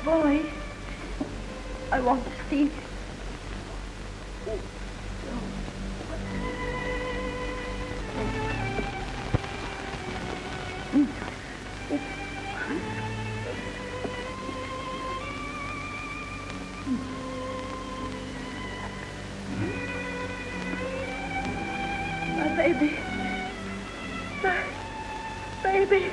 boy. I want to see. My baby. My baby.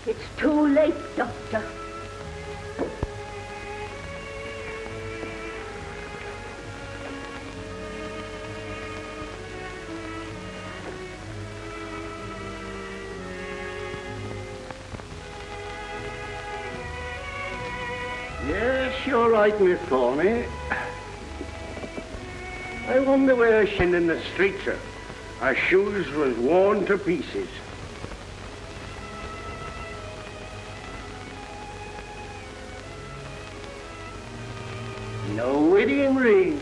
It's too late, Doctor. Yes, you're right, Miss Thorny. I wonder where she's in the streets. Her shoes was worn to pieces. No wedding ring.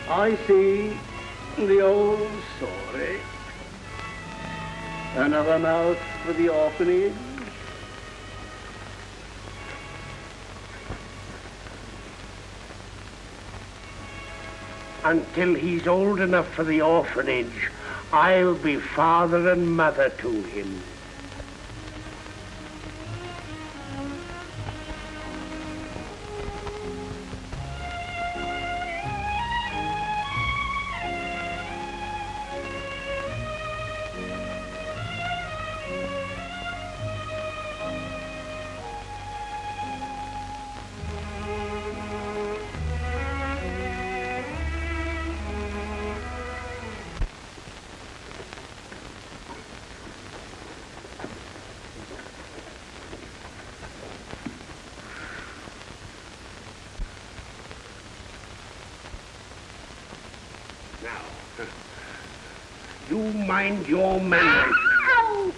I see the old story. Another mouth for the orphanage. Until he's old enough for the orphanage, I'll be father and mother to him. Now, you mind your manners. Ow!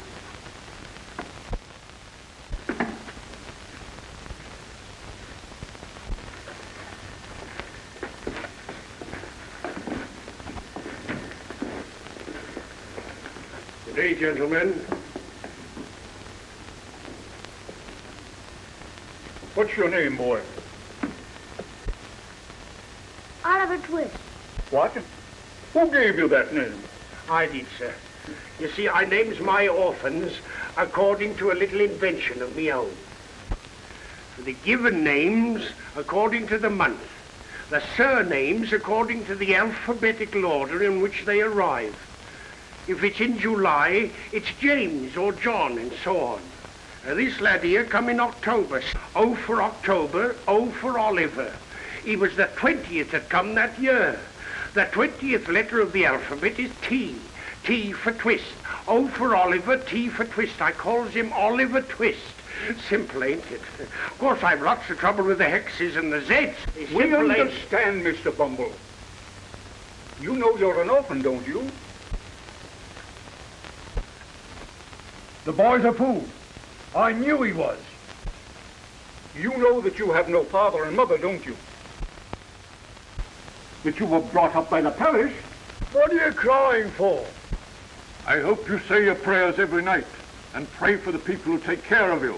Good day, gentlemen. What's your name, boy? Oliver Twist. What? Who gave you that name? I did, sir. You see, I names my orphans according to a little invention of me own. The given names according to the month. The surnames according to the alphabetical order in which they arrive. If it's in July, it's James or John and so on. This lad here come in October. O for October, O for Oliver. He was the 20th that come that year. The 20th letter of the alphabet is T. T for twist. O for Oliver, T for twist. I calls him Oliver Twist. Simple, ain't it? Of course, I've lots of trouble with the hexes and the Zs. We understand, Mr. Bumble. You know you're an orphan, don't you? The boy's a fool. I knew he was. You know that you have no father and mother, don't you? That you were brought up by the parish. What are you crying for? I hope you say your prayers every night and pray for the people who take care of you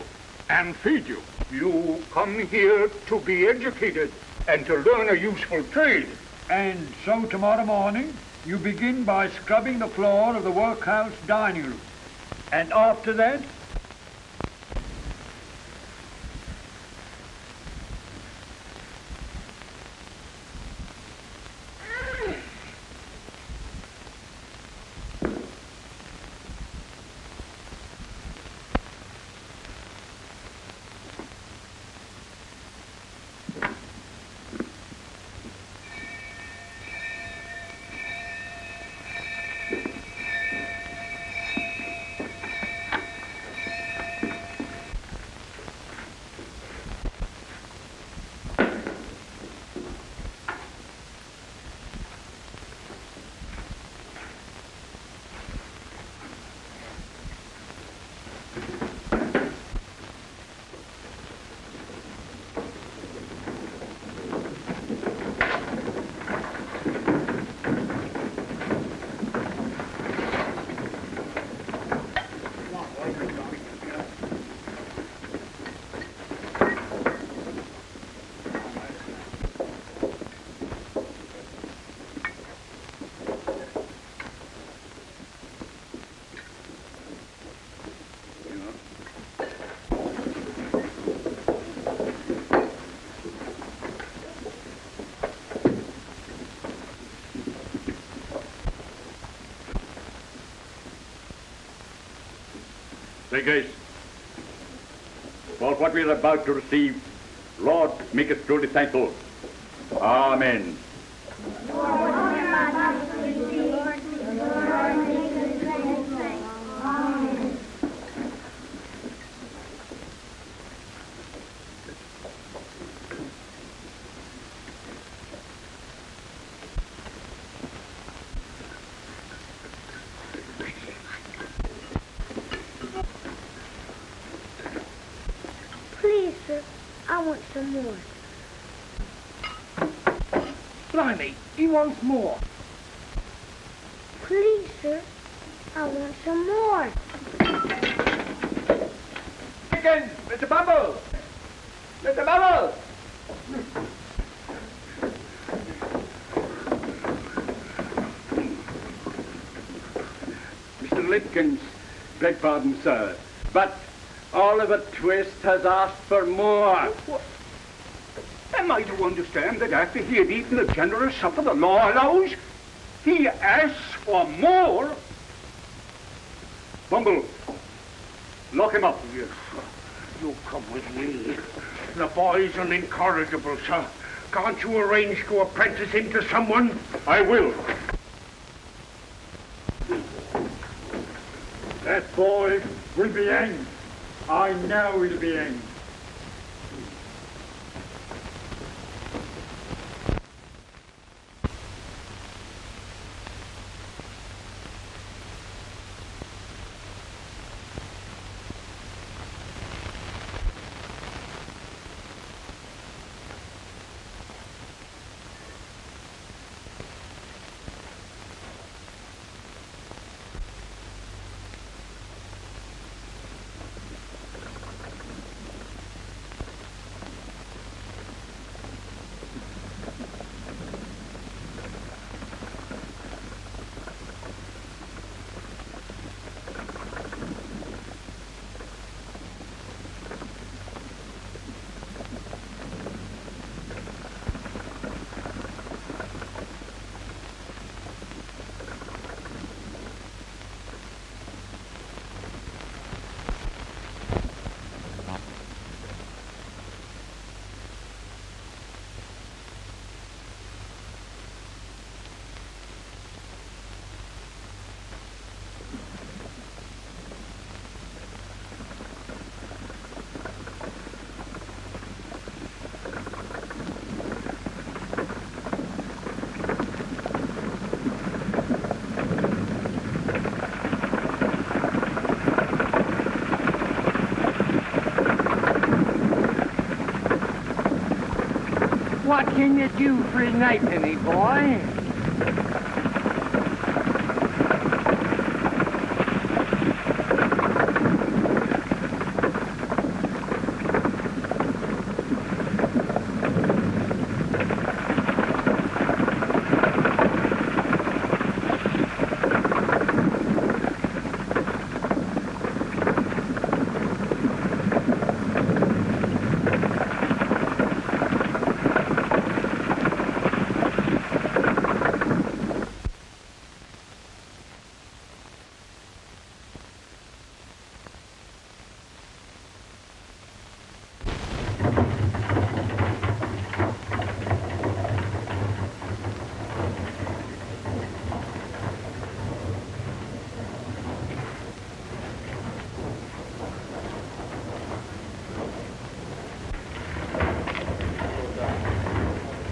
and feed you. You come here to be educated and to learn a useful trade. And so tomorrow morning, you begin by scrubbing the floor of the workhouse dining room. And after that, Say, Grace, for what we are about to receive, Lord, make us truly thankful. Amen. Please, sir, I want some more. Blimey, he wants more. Please, sir, I want some more. Again, Mr. Bumble! Mr. Bumble! Mr. Litkins, beg pardon, sir, but Oliver Twist has asked for more. What? Am I to understand that after he had eaten the generous supper the law allows, he asks for more? Bumble, lock him up. You come with me. The boy's an incorrigible, sir. Can't you arrange to apprentice him to someone? I will. That boy will be hanged. I know he'll be hanged. What can you do for a nightpenny, boy?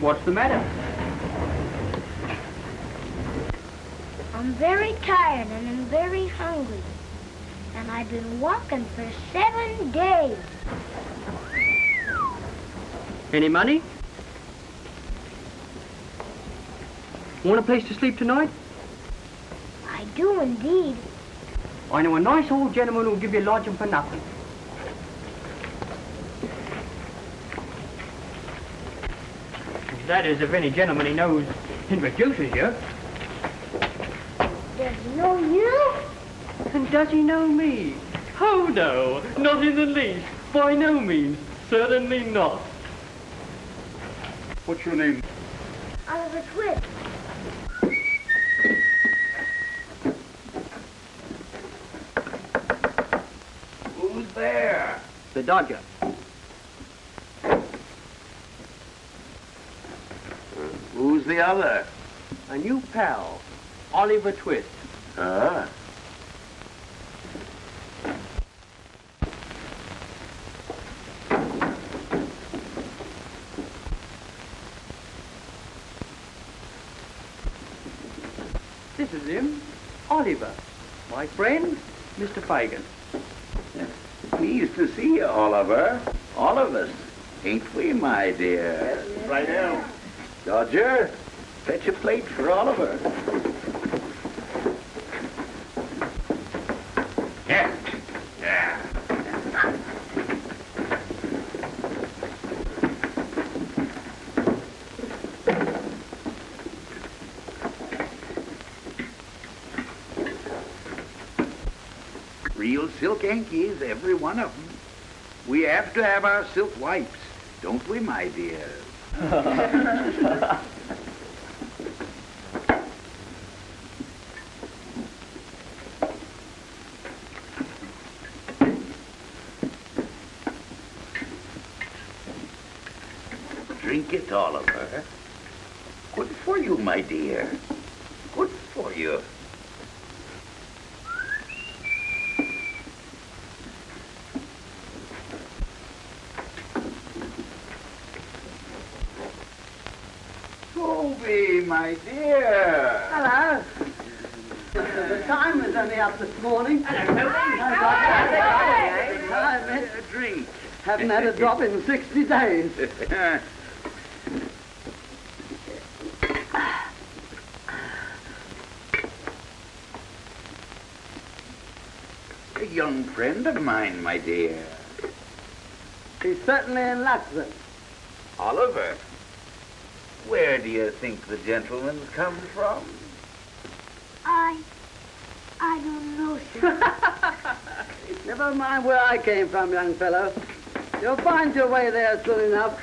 What's the matter? I'm very tired and I'm very hungry. And I've been walking for 7 days. Any money? Want a place to sleep tonight? I do indeed. I know a nice old gentleman who'll give you lodging for nothing. That is, if any gentleman he knows introduces you. Does he know you? And does he know me? Oh, no, not in the least. By no means. Certainly not. What's your name? Oliver Twist. the Dodger. Who's the other? A new pal, Oliver Twist. Ah. This is him, Oliver. My friend, Mr. Fagin. Pleased to see you, Oliver. All of us. Ain't we, my dear? Right now. Dodger, fetch a plate for Oliver. Yeah. Yeah. Real silk hankies, every one of them. We have to have our silk wipes, don't we, my dear? Drink it, Oliver. Good for you, my dear. Good for you. Toby, my dear. Hello. The time was only up this morning. Hello. I A drink. haven't had a drop in 60 days. A young friend of mine, my dear. He's certainly in luck then. Oliver, where do you think the gentleman comes from? I don't know, sir. Never mind where I came from, young fellow. You'll find your way there soon enough.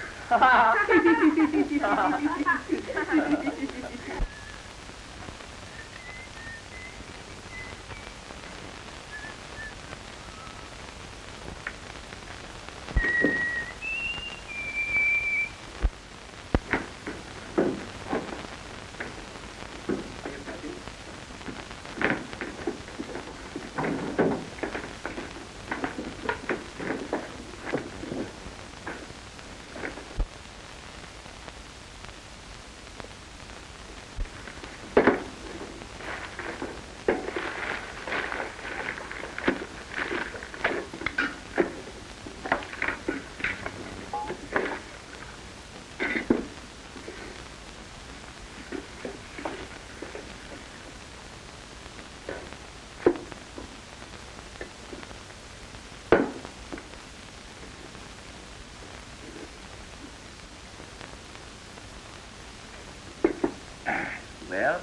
Well,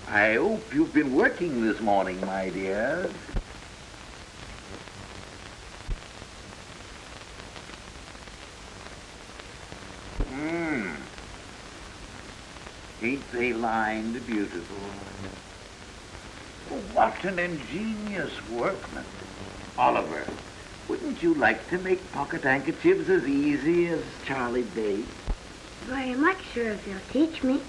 I hope you've been working this morning, my dear. Ain't they lined beautiful? What an ingenious workman. Oliver, wouldn't you like to make pocket handkerchiefs as easy as Charlie Bates? Very much, sir, if you'll teach me.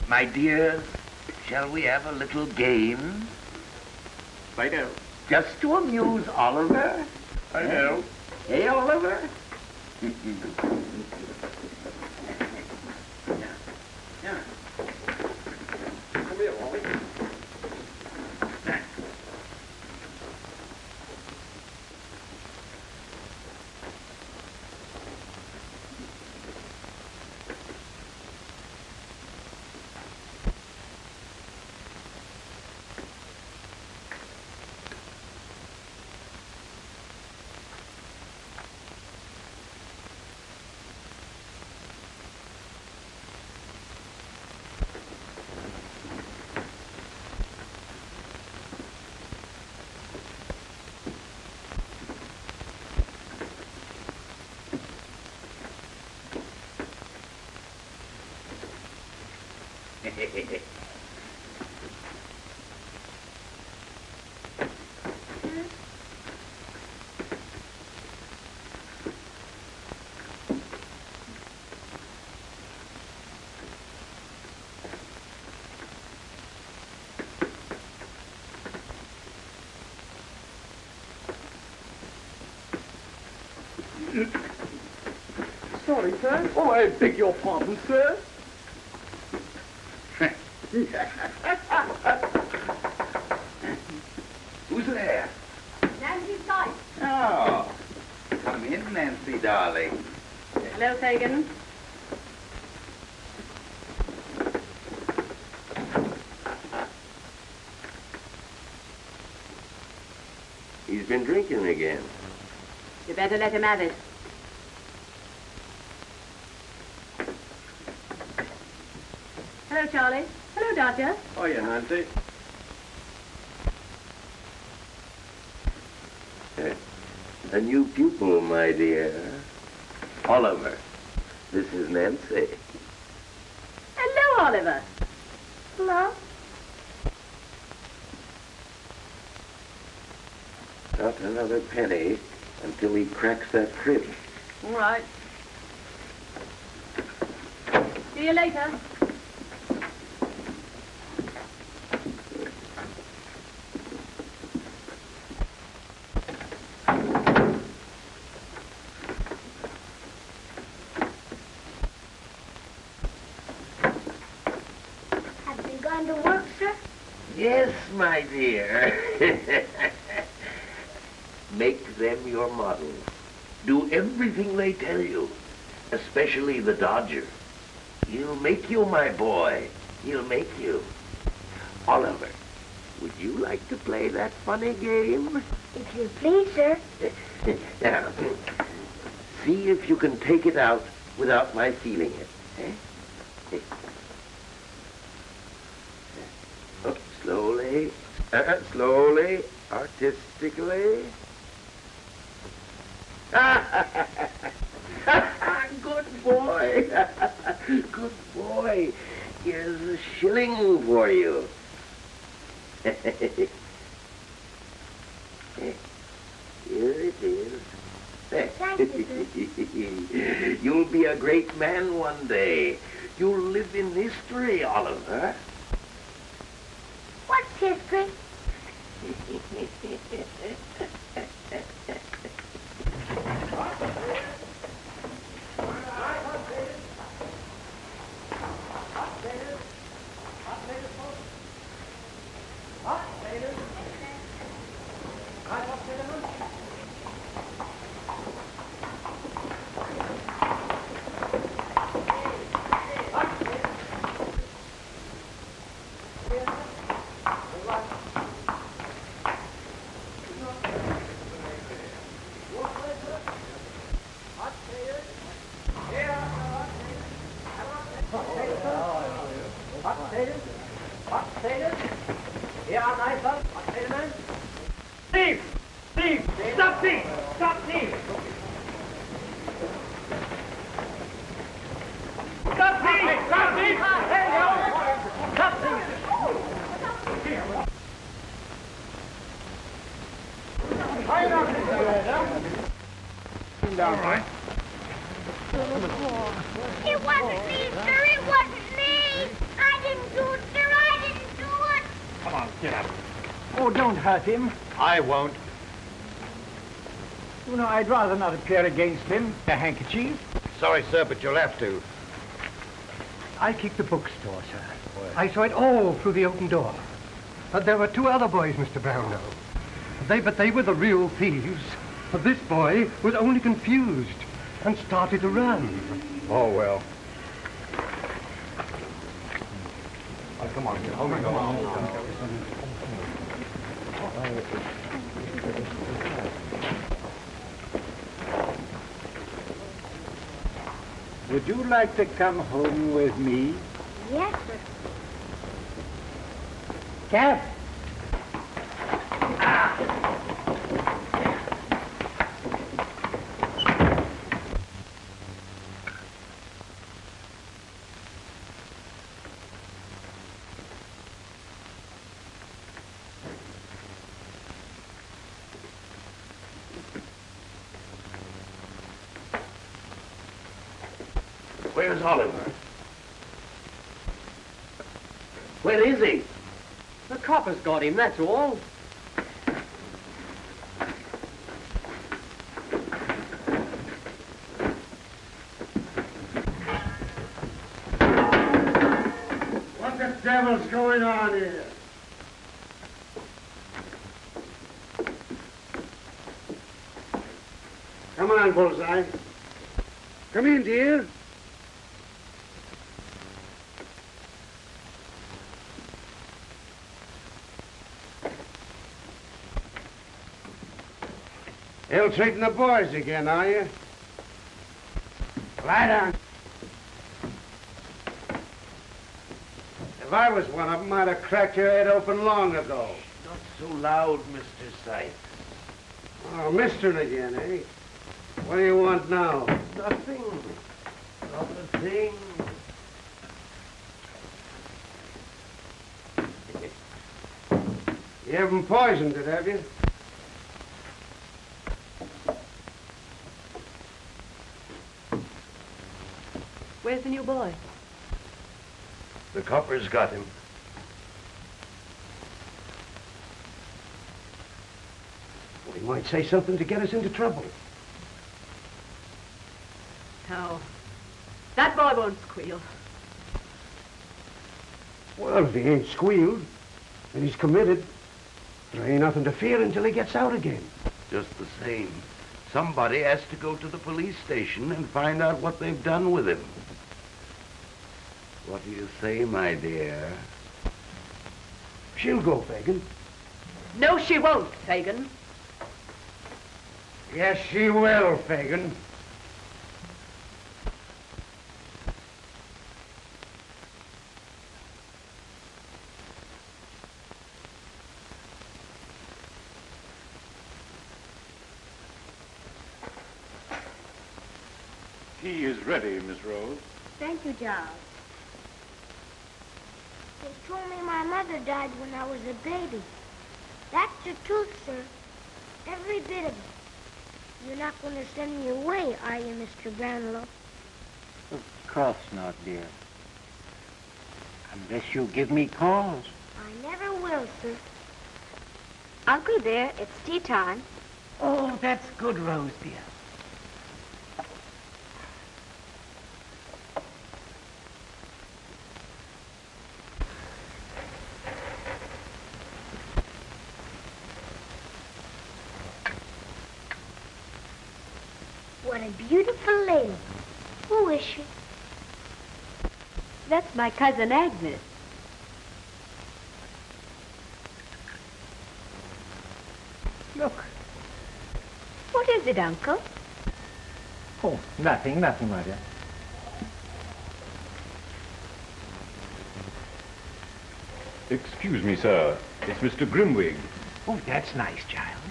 My dear, shall we have a little game? Right out. Just to amuse Oliver? I know. Hey, Oliver? Come here, Wally. Sorry, sir. Oh, I beg your pardon, sir. Who's there? Nancy Sykes. Oh, come in, Nancy, darling. Hello, Fagin. He's been drinking again. You better let him have it. Hello, Charlie. Hello, Dodger. Oh, yeah, Nancy. A new pupil, my dear. Oliver, this is Nancy. Hello, Oliver. Hello. Not another penny until he cracks that crib. All right. See you later. Have you gone to work, sir? Yes, my dear. Make them your models. Do everything they tell you, especially the Dodger. He'll make you, my boy. He'll make you. Oliver, would you like to play that funny game? If you please, sir. Now, see if you can take it out without my feeling it. Oh, slowly, slowly, artistically. Good boy. Good boy. Here's a shilling for you. Here it is. Thank you, You'll be a great man one day. You'll live in history, Oliver. What's history? Thief! Thief! Stop thief! Stop thief! Stop thief! Stop thief! Stop thief! All right. It wasn't me, sir. It wasn't me. I didn't do it, sir. I didn't do it. Come on, get up. Oh, don't hurt him. I won't. You know, I'd rather not appear against him. A handkerchief. Sorry, sir, but you'll have to. I keep the bookstore, sir. I saw it all through the open door. But there were two other boys, Mr. Brownlow. But they were the real thieves. But this boy was only confused and started to run. Oh, well. Oh, come on, come on. Would you like to come home with me? Yes, sir. Cap. Where's Oliver? Where is he? The copper's got him, that's all. devil's going on here? Come on, Bullseye. Come in, dear. Ill-treating the boys again, are you? Lie down. If I was one of them, I'd have cracked your head open long ago. Not so loud, Mr. Sykes. Oh, mister again, eh? What do you want now? Nothing. Not a thing. You haven't poisoned it, have you? Where's the new boy? The coppers got him. Well, he might say something to get us into trouble. No. That boy won't squeal. Well, if he ain't squealed, and he's committed, there ain't nothing to fear until he gets out again. Just the same. Somebody has to go to the police station and find out what they've done with him. What do you say, my dear? She'll go, Fagin. No, she won't, Fagin. Yes, she will, Fagin. Tea is ready, Miss Rose. Thank you, Giles. They told me my mother died when I was a baby. That's the truth, sir. Every bit of it. You're not going to send me away, are you, Mr. Brownlow? Of course not, dear. Unless you give me cause. I never will, sir. Uncle dear, it's tea time. Oh, that's good, Rose, dear. What a beautiful lady. Who is she? That's my cousin Agnes. Look. What is it, Uncle? Oh, nothing, my dear. Excuse me, sir. It's Mr. Grimwig. Oh, that's nice, child.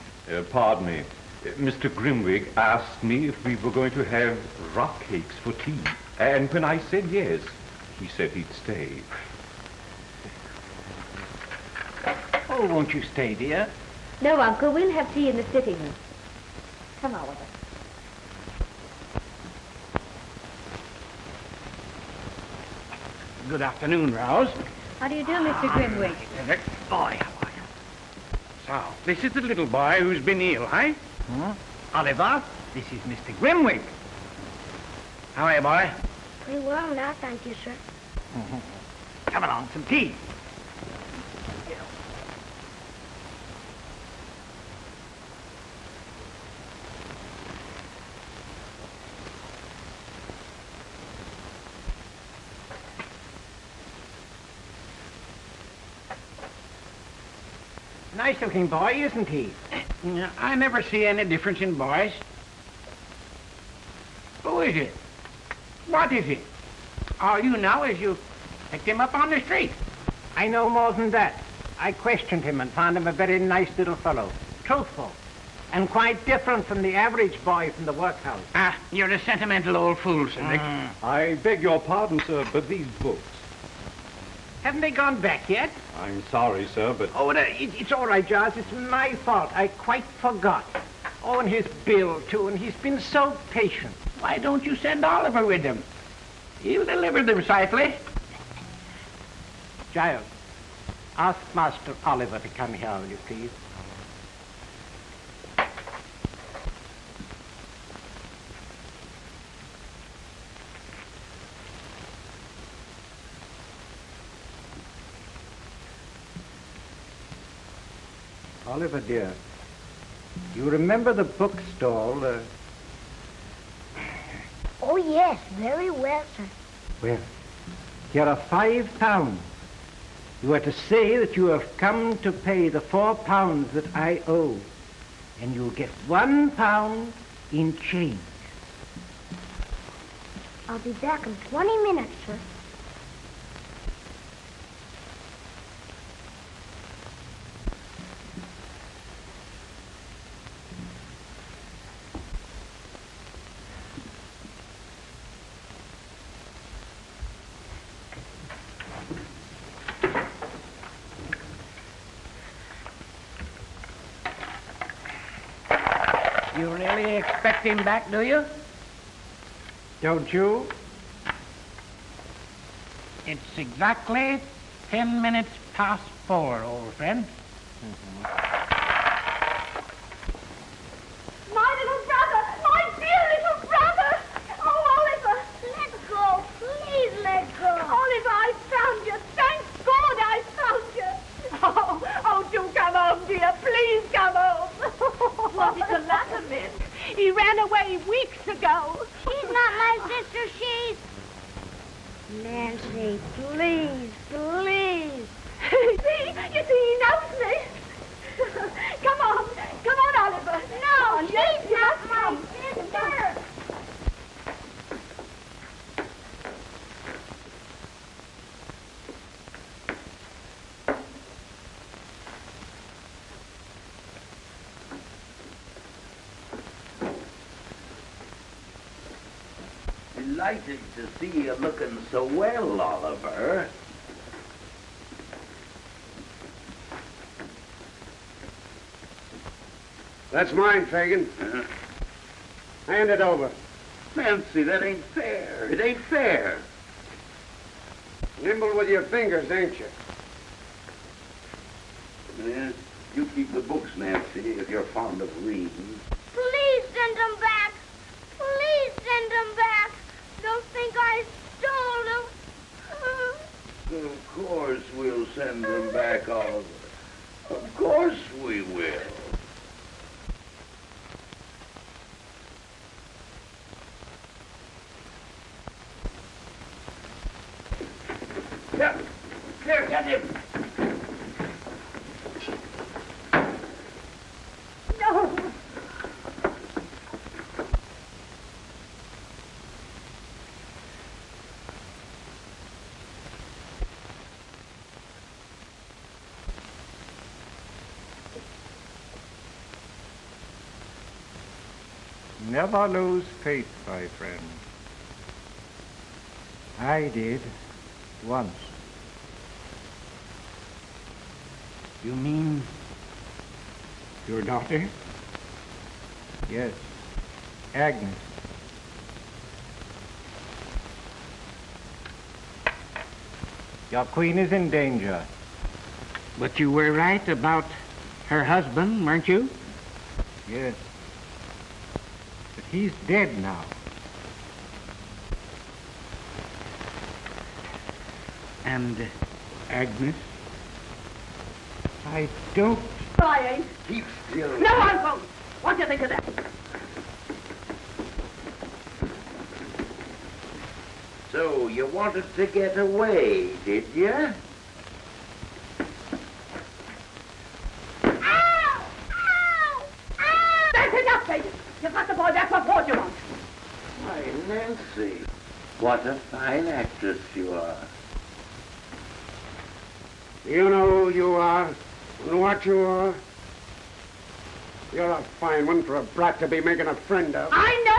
Pardon me. Mr. Grimwig asked me if we were going to have rock cakes for tea. And when I said yes, he said he'd stay. Oh, won't you stay, dear? No, Uncle, we'll have tea in the sitting room. Come, Oliver. Good afternoon, Rose. How do you do, Mr. Grimwig? Boy, how are you? So, this is the little boy who's been ill, eh? Huh? Oliver, this is Mr. Grimwig. How are you, boy? Pretty well now, thank you, sir. Come along, some tea. Nice-looking boy, isn't he? Yeah, I never see any difference in boys. Who is it? What is it? All you know is you picked him up on the street. I know more than that. I questioned him and found him a very nice little fellow. Truthful. And quite different from the average boy from the workhouse. Ah, you're a sentimental old fool, Sir Dick. I beg your pardon, sir, but these books. Haven't they gone back yet? I'm sorry, sir, but... Oh, it's all right, Giles. It's my fault. I quite forgot. Oh, and his bill, too, and he's been so patient. Why don't you send Oliver with them? He'll deliver them safely. Giles, ask Master Oliver to come here, will you please? Oliver, dear, you remember the bookstall? Oh, yes, very well, sir. Well, here are £5. You are to say that you have come to pay the £4 that I owe, and you'll get £1 in change. I'll be back in 20 minutes, sir. You really expect him back, do you? Don't you? It's exactly 10 minutes past 4, old friend. My little brother! My dear little brother! Oh, Oliver! Let go. Please let go. Oliver, I found you. Thank God I found you. Oh, do come home, dear. Please come home. What is the matter, Miss? He ran away weeks ago. She's not my sister. She's... Nancy, please, please. You see, he knows me. Come on, Oliver. No, Come on, she's not my sister. Delighted to see you looking so well, Oliver. That's mine, Fagin. Hand it over. Nancy, that ain't fair. It ain't fair. Nimble with your fingers, ain't you? Yeah, you keep the books, Nancy, if you're fond of reading. Please send them back. Please send them back. Don't think I stole them. Of course we'll send them back, Oliver. Of course we will. Here, get him. No. Never lose faith, my friend. I did once. You mean your daughter? Yes, Agnes. Your queen is in danger. But you were right about her husband, weren't you? Yes. But he's dead now. And Agnes? I don't... I ain't. Keep still. No, I won't. What do you think of that? So you wanted to get away, did you? Ow! Ow! Ow! That's enough, baby. You got the boy back. What more do you want? Why, Nancy, what a fine actress you are. You know who you are and what you are. You're a fine one for a brat to be making a friend of. I know.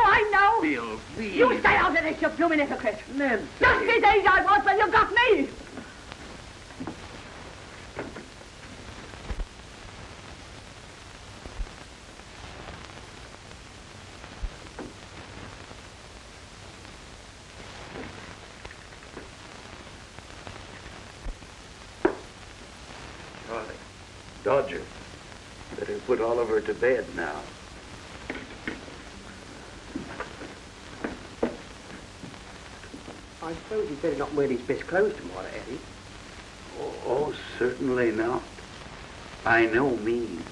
Bill, please. You stay out of this, you blooming hypocrite. Nancy. Just his age I was when you got me. Charlie, Dodger, better put Oliver to bed now. I suppose he'd better not wear his best clothes tomorrow, Eddie. Oh, certainly not. By no means.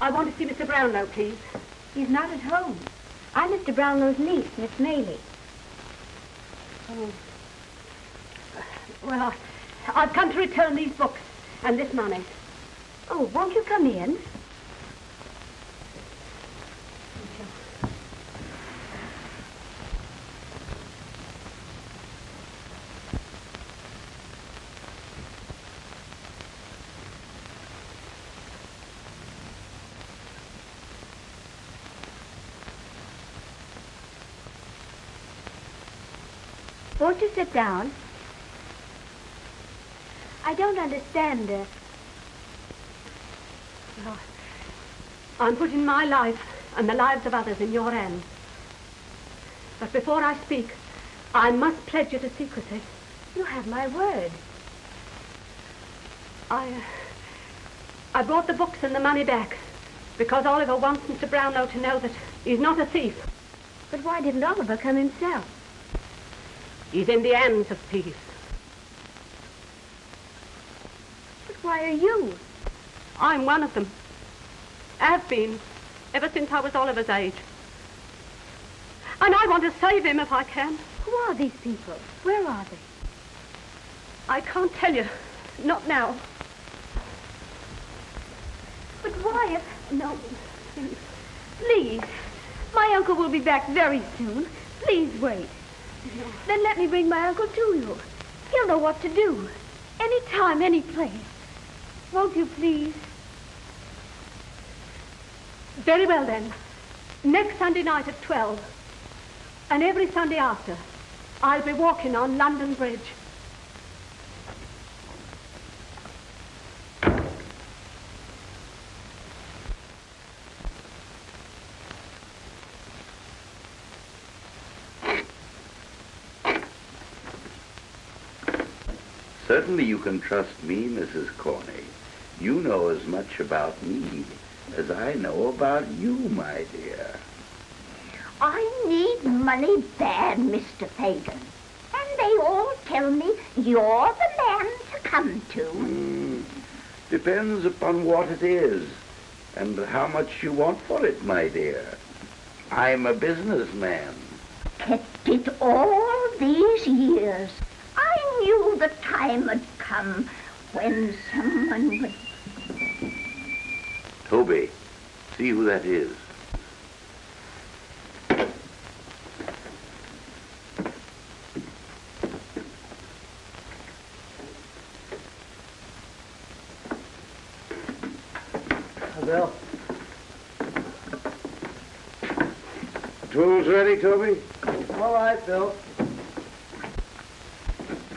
I want to see Mr. Brownlow, please. He's not at home. I'm Mr. Brownlow's niece, Miss Maylie. Oh. Well, I've come to return these books and this money. Oh, won't you come in? Won't you sit down? I don't understand. Well, I'm putting my life and the lives of others in your hands. But before I speak, I must pledge you to secrecy. You have my word. I brought the books and the money back because Oliver wants Mr. Brownlow to know that he's not a thief. But why didn't Oliver come himself? He's in the hands of thieves. But why are you? I'm one of them. Have been, ever since I was Oliver's age. And I want to save him if I can. Who are these people? Where are they? I can't tell you. Not now. But why if... No, please. My uncle will be back very soon. Please wait. No. Then let me bring my uncle to you. He'll know what to do. Any time, any place. Won't you please? Very well then. Next Sunday night at 12. And every Sunday after, I'll be walking on London Bridge. Certainly you can trust me, Mrs. Corney. You know as much about me as I know about you, my dear. I need money bad, Mr. Fagin. And they all tell me you're the man to come to. Depends upon what it is and how much you want for it, my dear. I'm a businessman. Kept it all these years. I knew the time had come when someone would... Toby, see who that is. Bill. Tools ready, Toby? All right, Bill.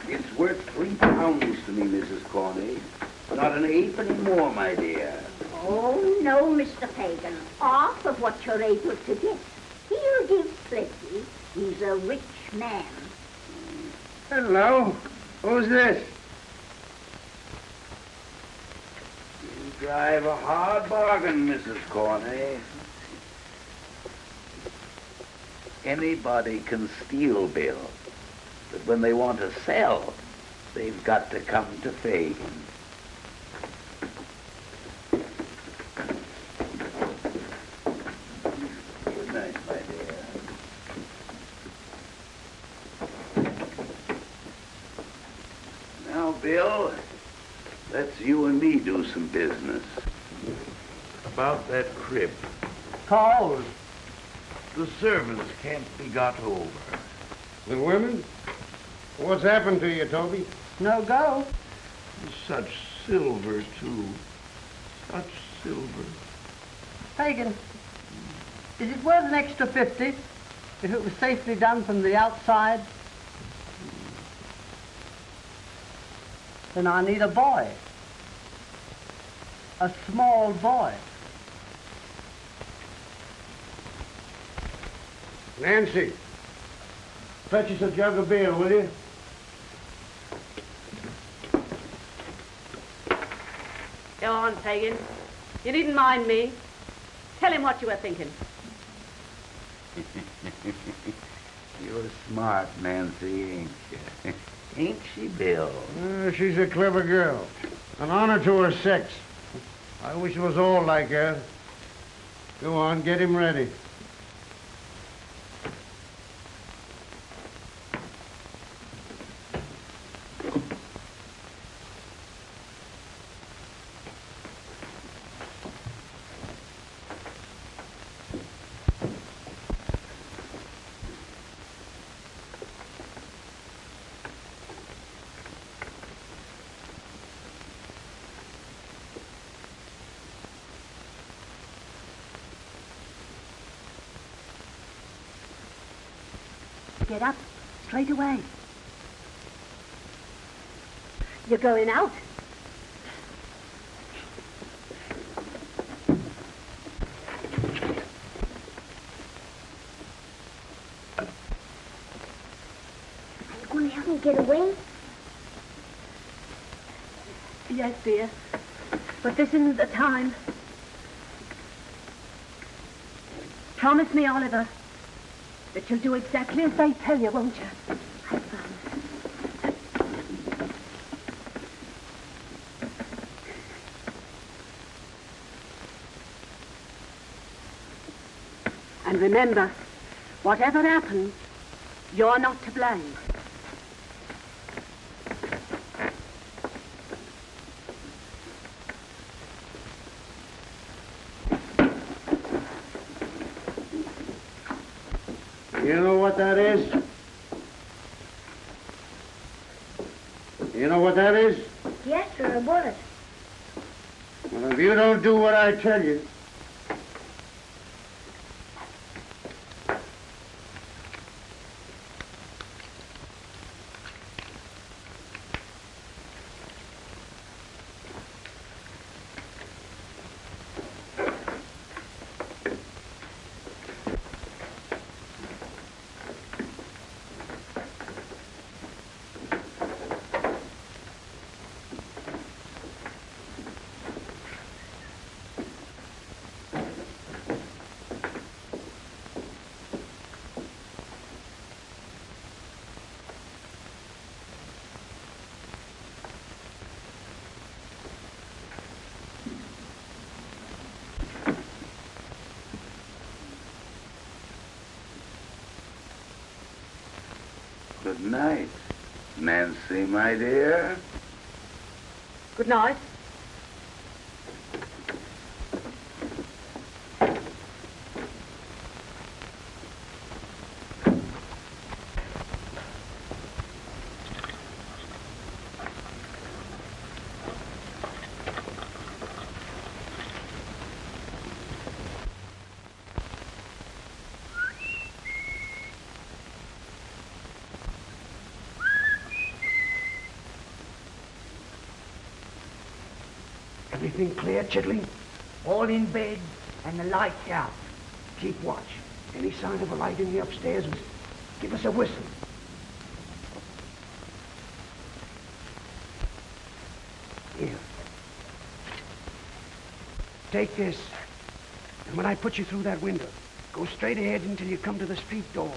It's worth £3 to me, Mrs. Corney. Not an halfpenny more, my dear. Oh, no, Mr. Fagin. Half of what you're able to get. He'll give plenty. He's a rich man. Hello. Who's this? You drive a hard bargain, Mrs. Corney. Anybody can steal, Bill. But when they want to sell, they've got to come to Fagin. Good night, my dear. Now, Bill, let's you and me do some business. About that crib. Cold. The servants can't be got over. The women? What's happened to you, Toby? No go. Such silver, too. Such silver. Fagin, is it worth an extra 50 if it was safely done from the outside? Then I need a boy. A small boy. Nancy, fetch us a jug of beer, will you? Go on, Fagin. You needn't mind me. Tell him what you were thinking. You're smart, Nancy, ain't you? Ain't she, Bill? She's a clever girl. An honor to her sex. I wish it was all like her. Go on, get him ready. Get up, straight away. You're going out. Are you going to help me get away? Yes, dear. But this isn't the time. Promise me, Oliver, that you'll do exactly as they tell you, won't you? I promise. And remember, whatever happens, you're not to blame. You know what that is? You know what that is? Yes, sir, a bullet. Well, if you don't do what I tell you, Good night, Nancy, my dear. Good night. Everything clear, Chidley? All in bed and the lights out. Keep watch. Any sign of a light in the upstairs, give us a whistle. Here. Take this. And when I put you through that window, go straight ahead until you come to the street door.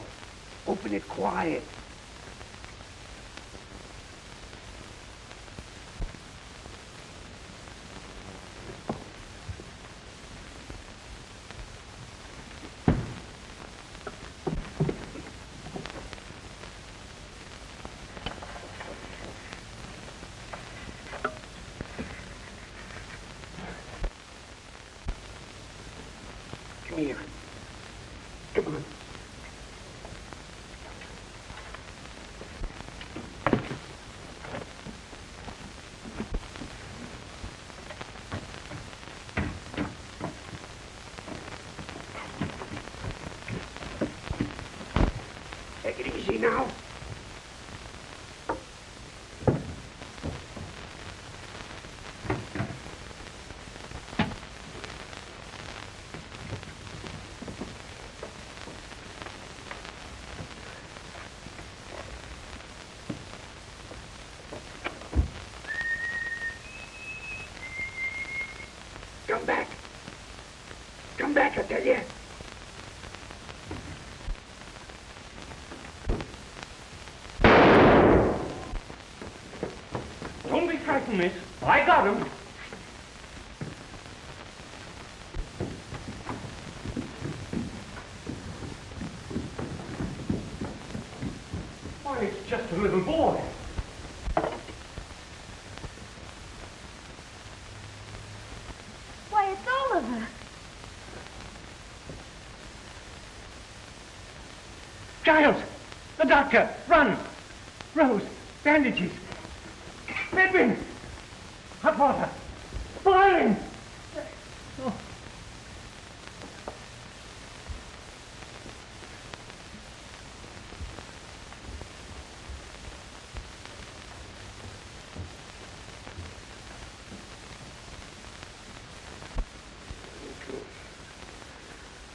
Open it quiet. Come here. Come on. Take it easy now. Come back. Come back, I tell you. Don't be frightened, miss. I got him. a little boy. Why, it's Oliver. Giles! The doctor! Run! Rose! Bandages! Edwin! Hot water! Boiling! Oh.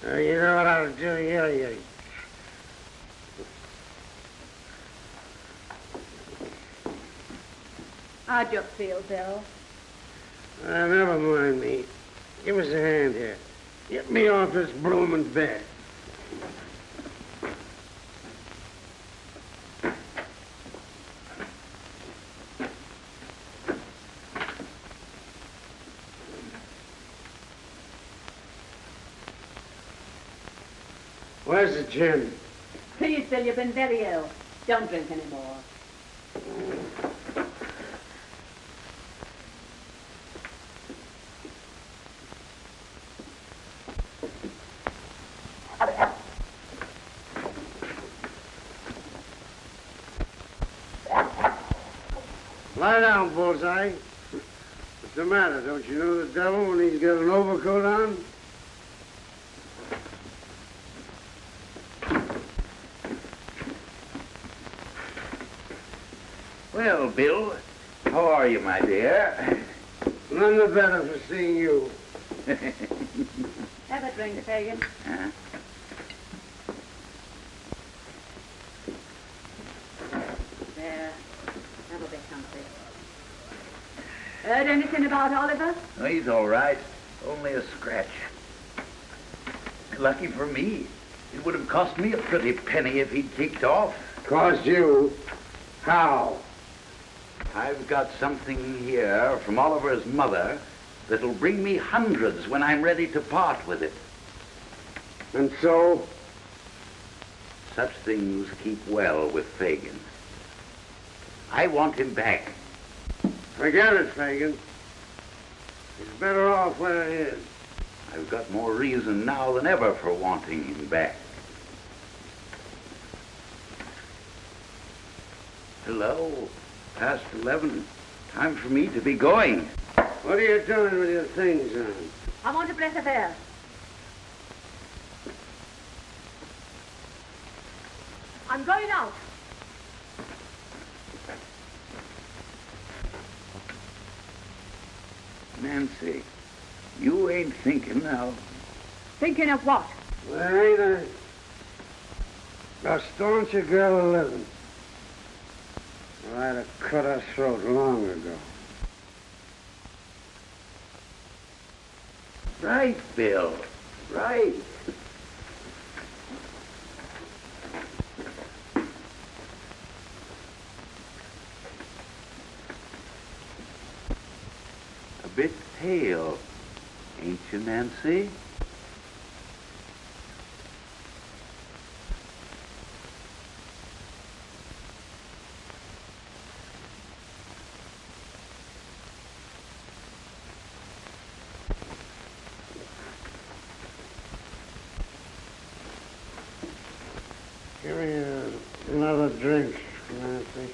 You know what I'll do here? How'd you feel, Bill? Never mind me. Give us a hand here. Get me off this bloomin' bed. Where's the gin? Please, Bill, you've been very ill. Don't drink any more. Lie down, Bullseye. What's the matter? Don't you know the devil when he's got an overcoat on? Well, Bill, how are you, my dear? None the better for seeing you. Have a drink, Fagin. Huh? There. That'll be comfy. Heard anything about Oliver? Oh, he's all right. Only a scratch. Lucky for me. It would have cost me a pretty penny if he'd kicked off. Cost you? How? I've got something here from Oliver's mother that'll bring me hundreds when I'm ready to part with it. And so? Such things keep well with Fagin. I want him back. Forget it, Fagin. He's better off where he is. I've got more reason now than ever for wanting him back. Hello, past 11. Time for me to be going. What are you doing with your things on? I want a breath of air. I'm going out. Nancy, you ain't thinking now. Thinking of what? There ain't a stauncher girl living. Well, I'd have cut her throat long ago. Right, Bill. Right. A bit pale, ain't you, Nancy? Give me another drink, Nancy.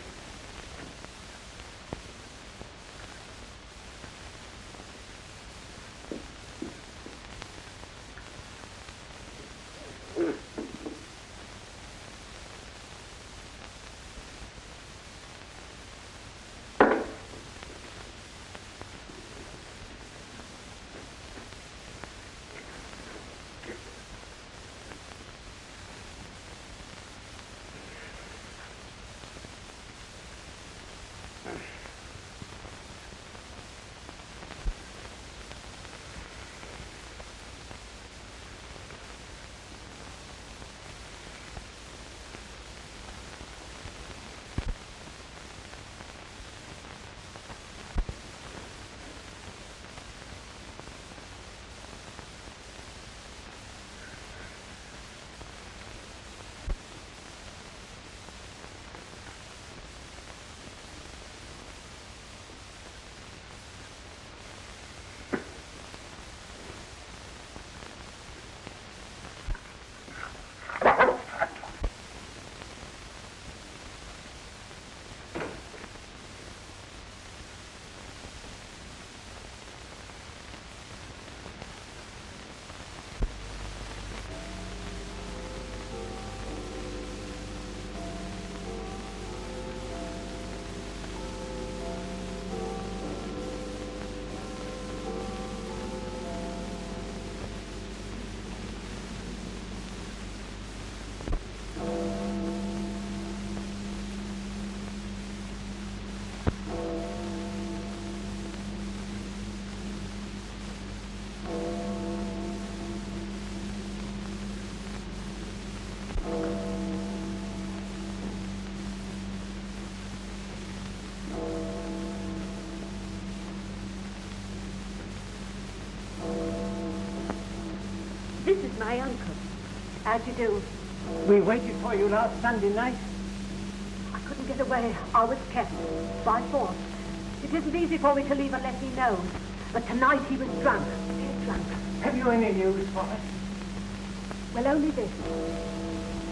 This is my uncle. How'd you do? We waited for you last Sunday night. I couldn't get away. I was kept by force. It isn't easy for me to leave unless he knows. But tonight he was drunk. Dead drunk. Have you any news for us? Well, only this.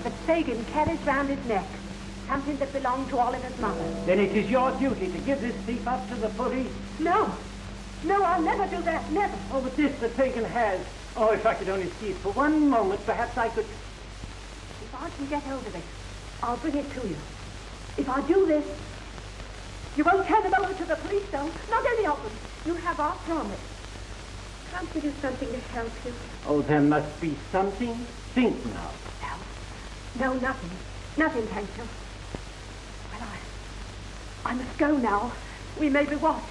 That Fagin carries round his neck something that belonged to Oliver's mother. Then it is your duty to give this thief up to the police. No. No, I'll never do that. Never. Oh, but this that Fagin has. Oh, if I could only see it for one moment, perhaps I could... If I can get hold of it, I'll bring it to you. If I do this, you won't turn them over to the police, though. Not any of them. You have our promise. Can't we do something to help you? Oh, there must be something. Think now. No, nothing. Nothing, thank you. Well, I must go now. We may be watched.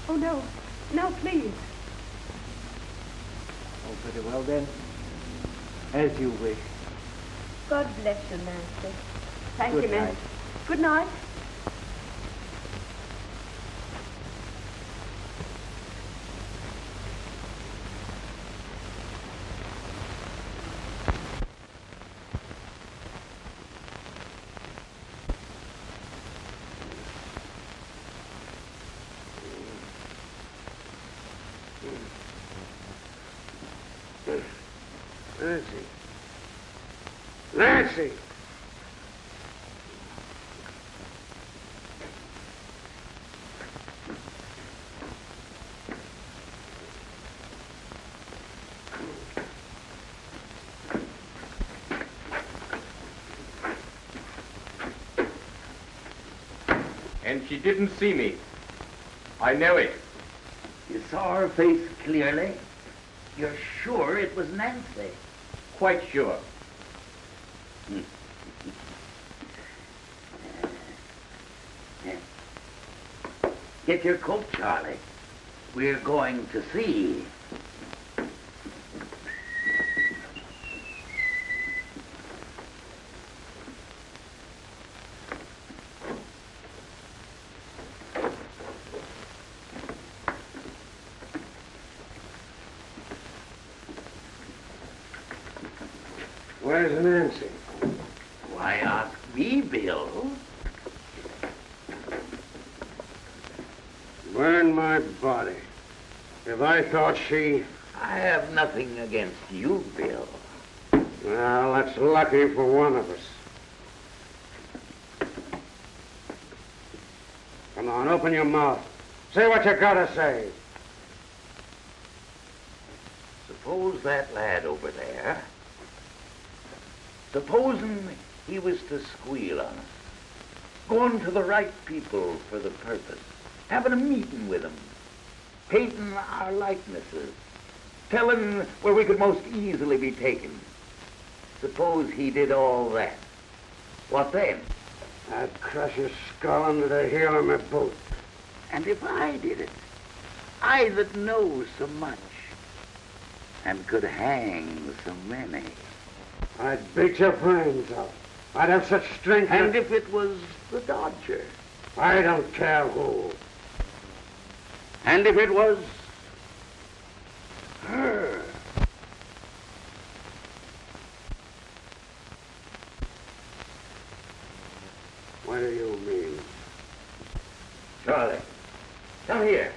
Oh, no. No, please. Oh, very well, then. As you wish. God bless you, Nancy. Thank Good you, Nancy. night. Good night. Nancy. Nancy! And she didn't see me. I know it. You saw her face clearly? You're sure it was Nancy? Quite sure. Get your coat, Charlie. We're going to see. Where's Nancy? Why ask me, Bill? Burn my body. If I thought she... I have nothing against you, Bill. Well, that's lucky for one of us. Come on, open your mouth. Say what you gotta say. Suppose that lad over there, supposing he was to squeal on us, going to the right people for the purpose, having a meeting with them, painting our likenesses, telling where we could most easily be taken. Suppose he did all that. What then? I'd crush his skull under the heel of my boot. And if I did it, I that know so much, and could hang so many. I'd beat your brains out. I'd have such strength. And if it was the Dodger? I don't care who. And if it was her? What do you mean? Charlie, come here.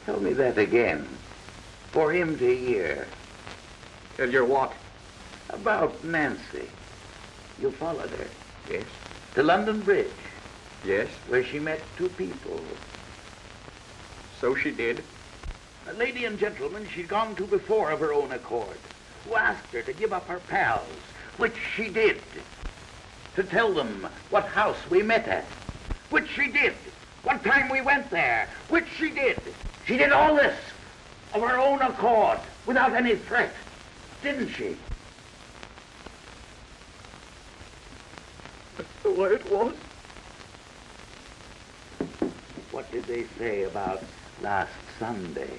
Tell me that again, for him to hear. Tell you what? About Nancy. You followed her. Yes. To London Bridge. Yes. Where she met two people. So she did. A lady and gentleman she'd gone to before of her own accord, who asked her to give up her pals, which she did. To tell them what house we met at, which she did. What time we went there, which she did. She did all this of her own accord, without any threat, didn't she? That's the way it was. What did they say about last Sunday?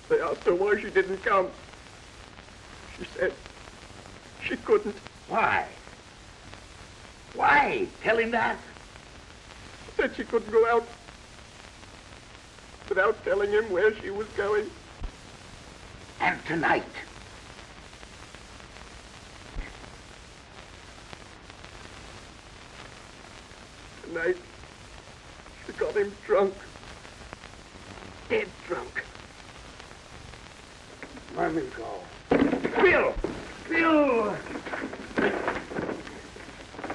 They asked her why she didn't come. She said she couldn't. Why? Why? Tell him that. Said she couldn't go out without telling him where she was going. And tonight? Tonight, she got him drunk. Dead drunk. Let me go. Bill! Bill!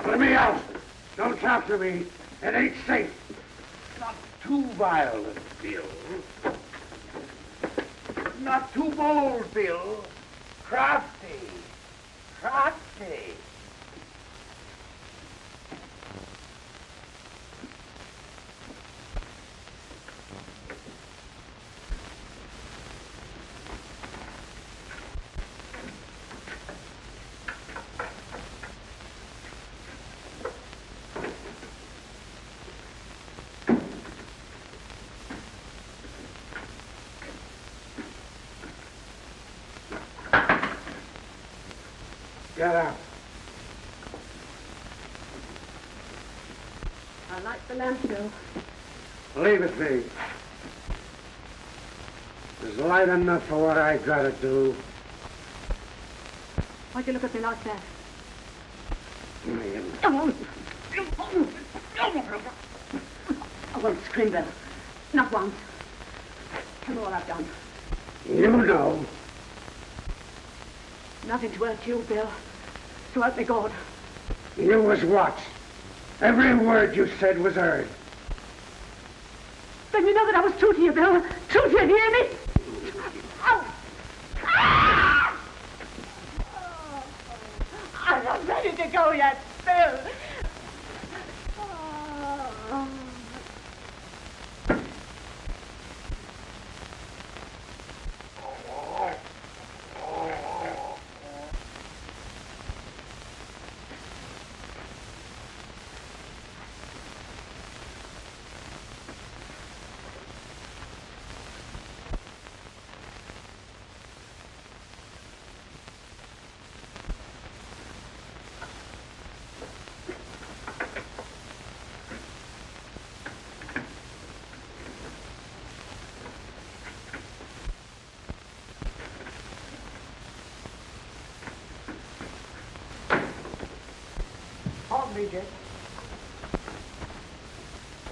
Let me out. Don't talk to me. It ain't safe. Not too violent, Bill. Not too bold, Bill. Crafty. Crafty. Get out. I like the lamp, Bill. Leave it be. There's light enough for what I gotta do. Why'd you look at me like that? I won't scream, Bill. Not once. Tell me what I've done. You know. Nothing to hurt you, Bill. To help me, God. You was watched. Every word you said was heard. Then you know that I was true to you, Bill. True to you, hear me? Oh. Ah! I'm not ready to go yet, Bill. Oh.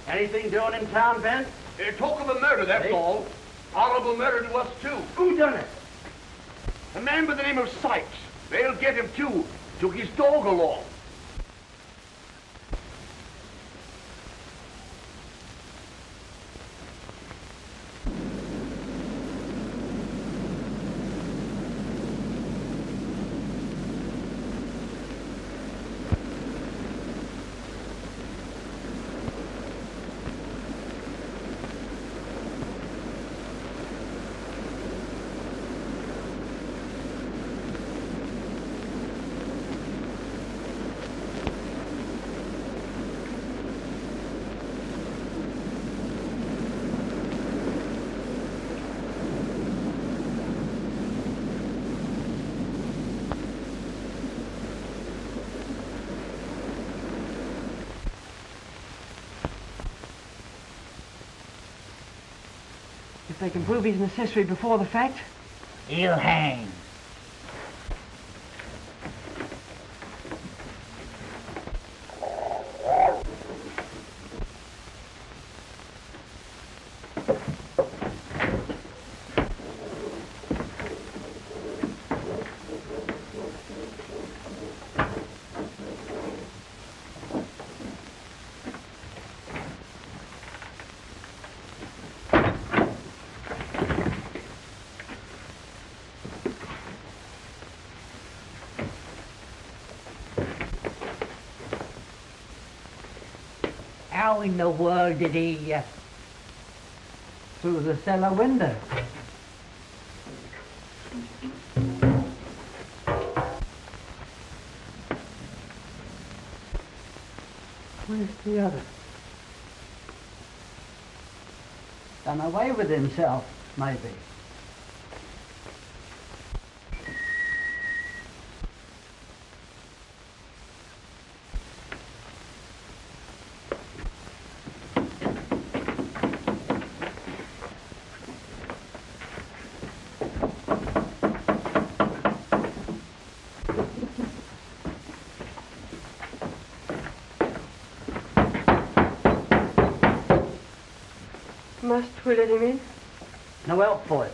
Anything doing in town, Ben? Talk of a murder, that's all. Horrible murder to us, too. Who done it? A man by the name of Sykes. They'll get him, too. Took his dog along. If they can prove he's an accessory before the fact, he'll hang. How in the world did he... Through the cellar window. Where's the other? Done away with himself, maybe. Must we let him in? No help for it.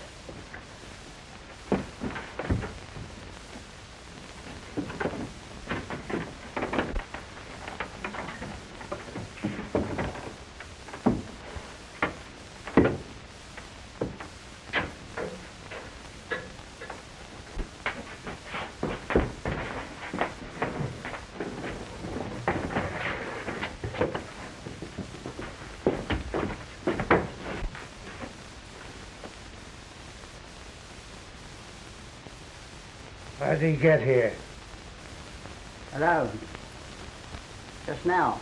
How did he get here? Alone. Just now.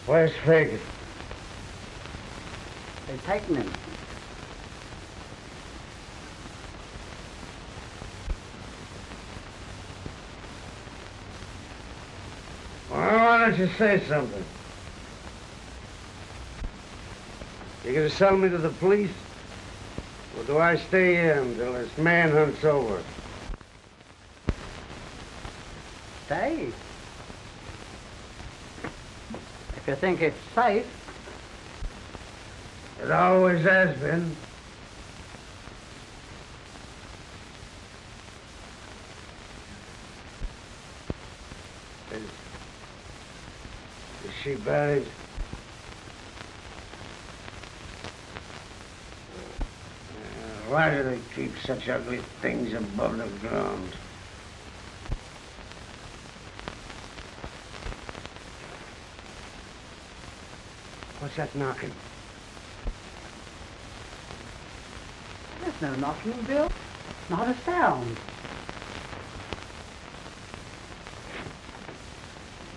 Where's Fagan? They've taken him. Well, why don't you say something? You gonna sell me to the police? Or do I stay here until this manhunt's over? Stay. If you think it's safe. It always has been. Is she buried? Why do they keep such ugly things above the ground? What's that knocking? There's no knocking, Bill. Not a sound.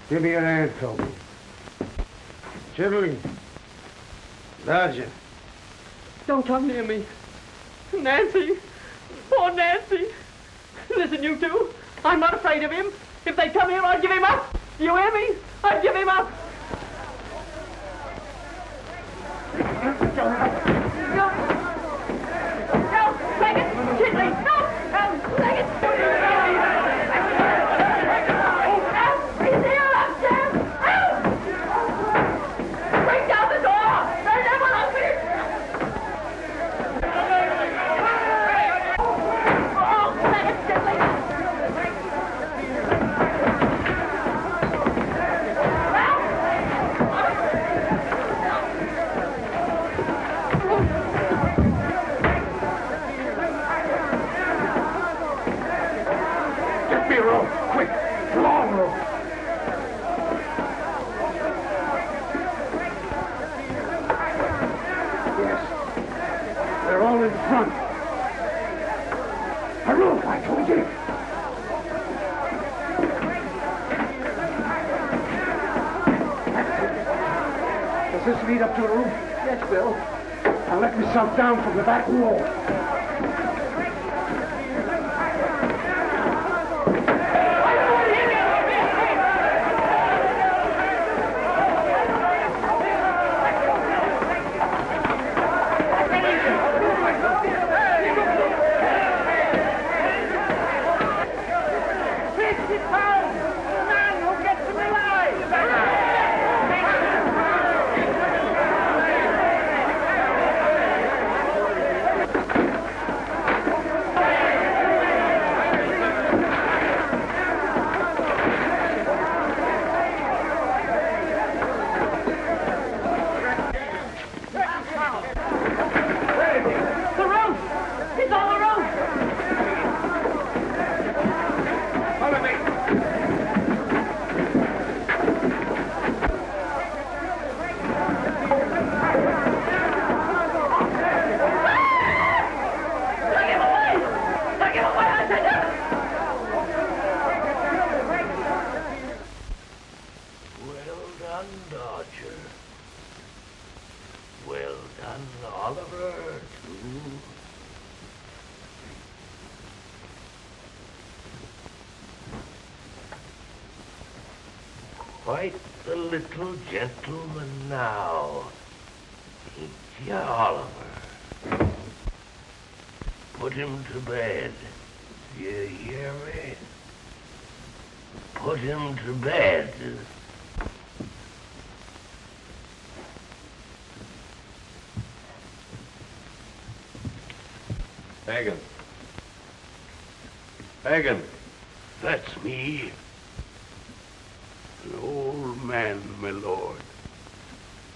Give me your hand, Toby. Chitterling. Dodger. Don't come near me. Nancy! Poor Nancy! Listen, you two. I'm not afraid of him. If they come here, I'll give him up. You hear me? I'll give him up. Does this lead up to a roof? Yes, Bill. I'll let myself down from the back wall. Quite the little gentleman now. Ain't ya, Oliver? Put him to bed. You hear me? Put him to bed. Hagen. Hagen. That's me. An old man, my lord.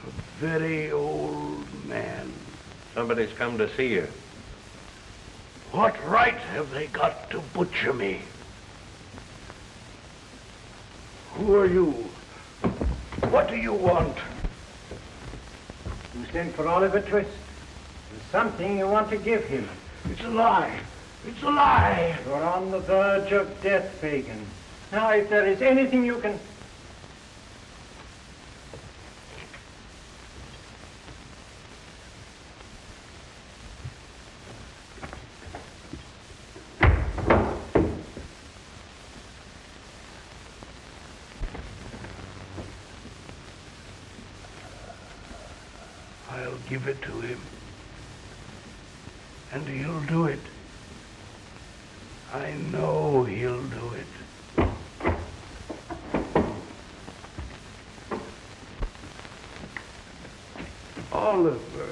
A very old man. Somebody's come to see you. What right have they got to butcher me? Who are you? What do you want? You sent for Oliver Twist. There's something you want to give him. It's a lie. It's a lie. You're on the verge of death, Fagin. Now, if there is anything you can... I'll give it to him. And he'll do it. I know he'll do it. Oliver,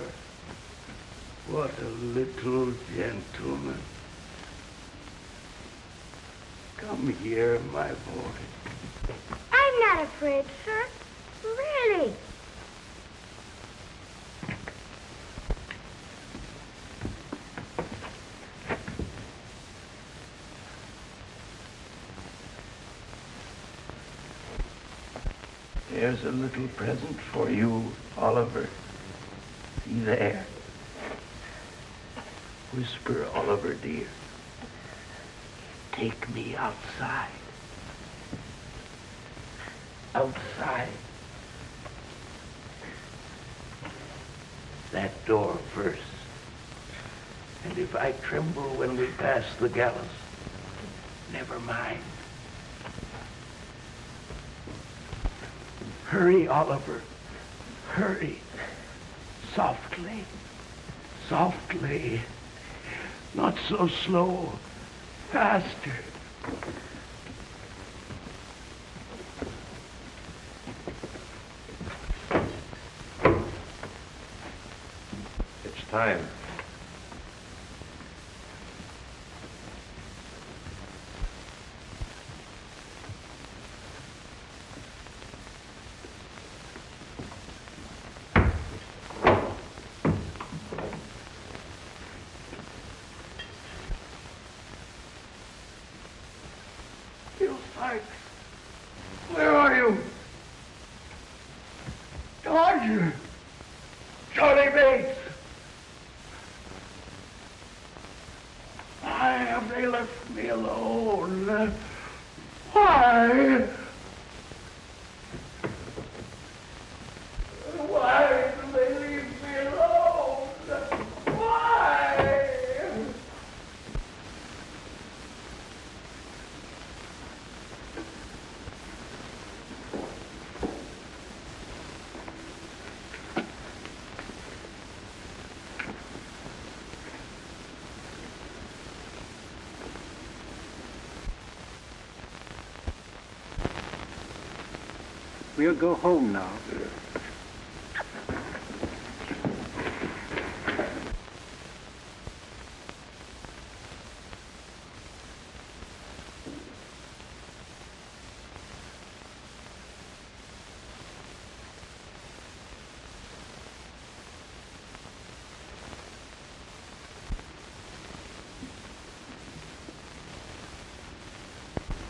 what a little gentleman. Come here, my boy. I'm not afraid, sir. Really. There's a little present for you, Oliver. See there. Whisper, Oliver, dear. Take me outside. Outside. That door first. And if I tremble when we pass the gallows, never mind. Hurry, Oliver. Hurry. Softly. Softly. Not so slow. Faster. It's time. Where are you? Dodger! Charlie Bates! Why have they left me alone? Why? Why do they leave me alone? Why? We'll go home now.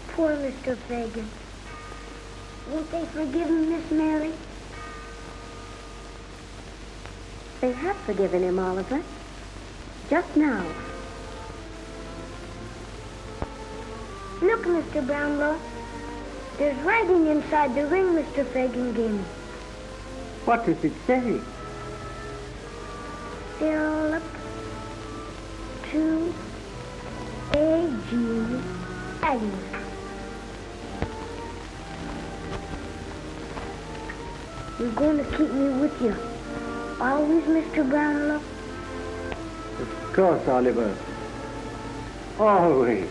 Poor Mr. Fagin. Won't they forgive him, Miss Mary? They have forgiven him, Oliver. Just now. Look, Mr. Brownlow. There's writing inside the ring Mr. Fagin gave me. What does it say? Philip to A.G. Agnes. You're going to keep me with you. Always, Mr. Brownlow? Of course, Oliver. Always.